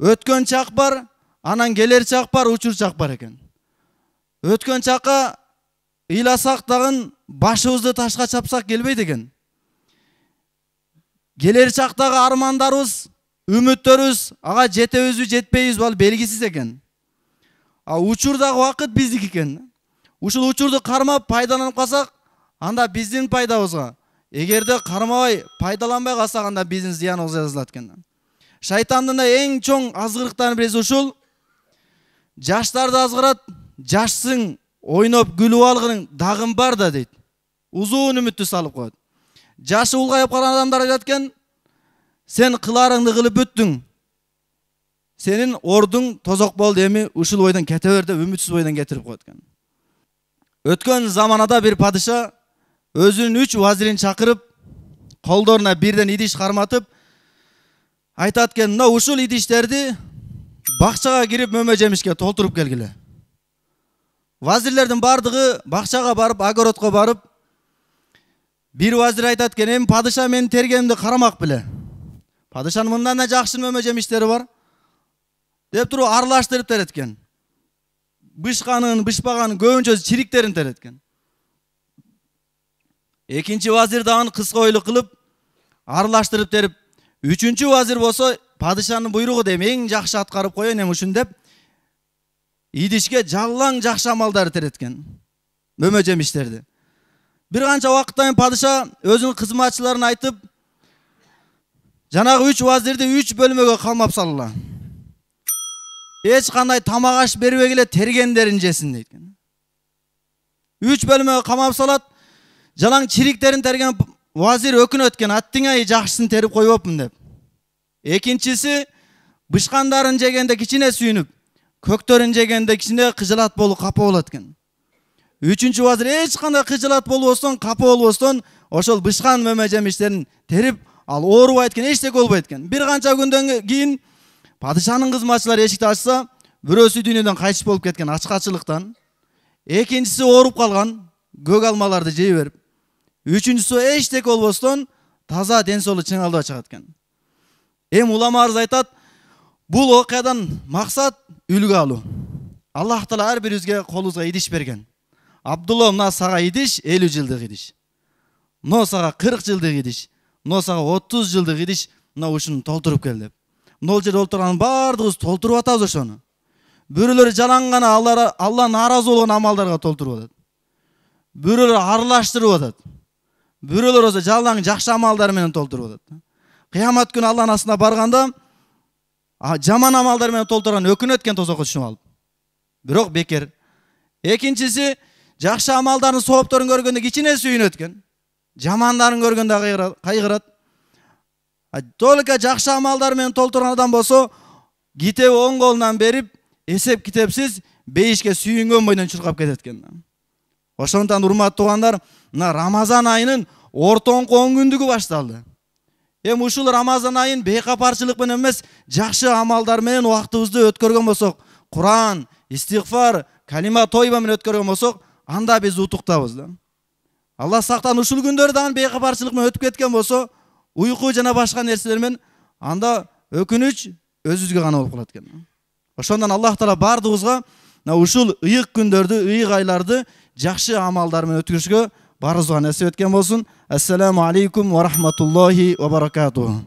Өткөн чак бар, анан келер чак бар, учур чак бар экен. Өткөн чакка ыйласак дагы башыбызды ташка чапсак келбейт экен. Келер чактагы армандарыбыз, үмүттөрүбүз ага жетебизби, жетпейбизби ал белгисиз экен. А учурдагы вакыт биздики экен. Ушул учурду кармап пайдаланып калсак, анда биздин пайдабызга. Эгерде кармабай, пайдаланбай калсак, анда биздин зыяныбызга жазылат экен. Шайтандын эң чоң азгырыктарынын бириси ушул. Жаштарды азгырат, жашсың, ойноп күлүп алгың дагым бар да дейт. Узун үмүттү салып коет. Жашы улгайып калган адамдар айтат экен, сен кыларыңды кылып бүттүң. Сенин ордуң тозок болду, эми ушул бойдон кете бер деп үмүтсүз бойдон кетирип коет экен. Өткөн заманада бир падыша өзүнүн 3 вазирин чакырып, колдоруна бирден идиш карматып, айтат экен, мына ушул идиштерди бакчага кирип мөмө жемишке толтуруп келгиле. Вазирлердин бардыгы бакчага барып, огородко барып, бир вазир айтат экен, эми падыша менин тергемди карамак беле. Падышанын мындан да жакшы мөмө жемиштери бар. Деп туруп аралаштырып терет экен. Бышканын, бышпаганын көбүнчө чириктерин терет экен. Экинчи вазир дагы кыска ойлу кылып аралаштырып терип, үчүнчү вазир болсо падышанын буйругу деп эң жакшы аткарып коеюн эми ушун деп идишке жалаң жакшы амалдарды терет экен. Мөмө жемиштерди. Бир канча вакыттан кийин падыша өзүнүн кызматчыларына айтып, жанагы 3 вазирди 3 бөлмөгө калмап салгыла. Эч кандай тамак аш бербегиле тергендерин жесин дейт экен. 3 бөлмөгө камап салат. Жалаң чириктерин терген вазир өкүнөт экен, аттиңай жакшысын терип койбопмун деп. Экинчиси бышкандарын жегенде кичине сүйүнүп, көктөрүн жегенде кичине кыжылат болуп капа болот экен. Үчүнчү вазир эч кандай кыжылат болбостон, капа болбостон, ошол бышкан мөмө жемиштерин терип, ал оорубайт экен, эчтеке болбойт экен. Бир канча күндөн кийин падышанын кызматчылары эшикти ачса, бирөөсү дүйнөдөн кайтыш болуп кеткен ачкачылыктан. Экинчиси ооруп калган, көк алмаларды жей берип. Үчүнчүсү эчтеке болбостон таза ден соолук чыңалдап чыгат экен. Эми уламаларыбыз айтат, бул окуядан максат үлгү алуу. Аллах Таала ар бирибизге колубузга идиш берген. Абдулла, мына сага идиш 50 жылдык идиш. Мына сага 40 жылдык идиш. Мына сага 30 жылдык идиш, мына ушуну толтуруп кел деп. Мына жерде олтурган бардыгыбыз толтуруп атабыз ошону. Бирөөлөр жалаң гана Алла нааразы болгон амалдарга толтуруп атат. Бирөөлөр аралаштырып атат. Бирөөлөр болсо жалаң жакшы амалдар менен толтуруп атат. Кыямат күнү Алланын астына барганда жаман амалдар менен толтурган өкүнөт экен тозокко түшүп алып. Бирок бекер. Экинчиси жакшы амалдардын соопторун көргөндө кичине сүйүнөт экен. Жамандарын көргөндө кайгырат. Толука жакшы амалдар менен толтурган адам болсо, китеби оң колунан берип, эсеп китепсиз бейишке сүйүнгөн бойдон чуркап кетет экен. Ошондон урматтуу туугандар, мына Рамазан айынын ортоңку 10 күндүгү башталды. Эми ушул Рамазан айын бейкапарчылык менен эмес, жакшы амалдар менен убактыбызды өткөргөн болсок, Куран, истигфар, калима тойба менен өткөргөн болсок, анда биз утуктабыз да. Алла сактан ушул күндөрдө дагы бейкапарчылык менен өтүп кеткен болсо, уйку жана башка нерселер менен анда өкүнүч өзүбүзгө гана болуп калат экен. Ошондон Аллах Таала бардыгыбызга ушул ыйык күндөрдү, ыйык айларды жакшы амалдар менен өткөрүшкө барыбызга насип эткен болсун. Ассаламу алейкум ва рахматуллахи ва баракатуху.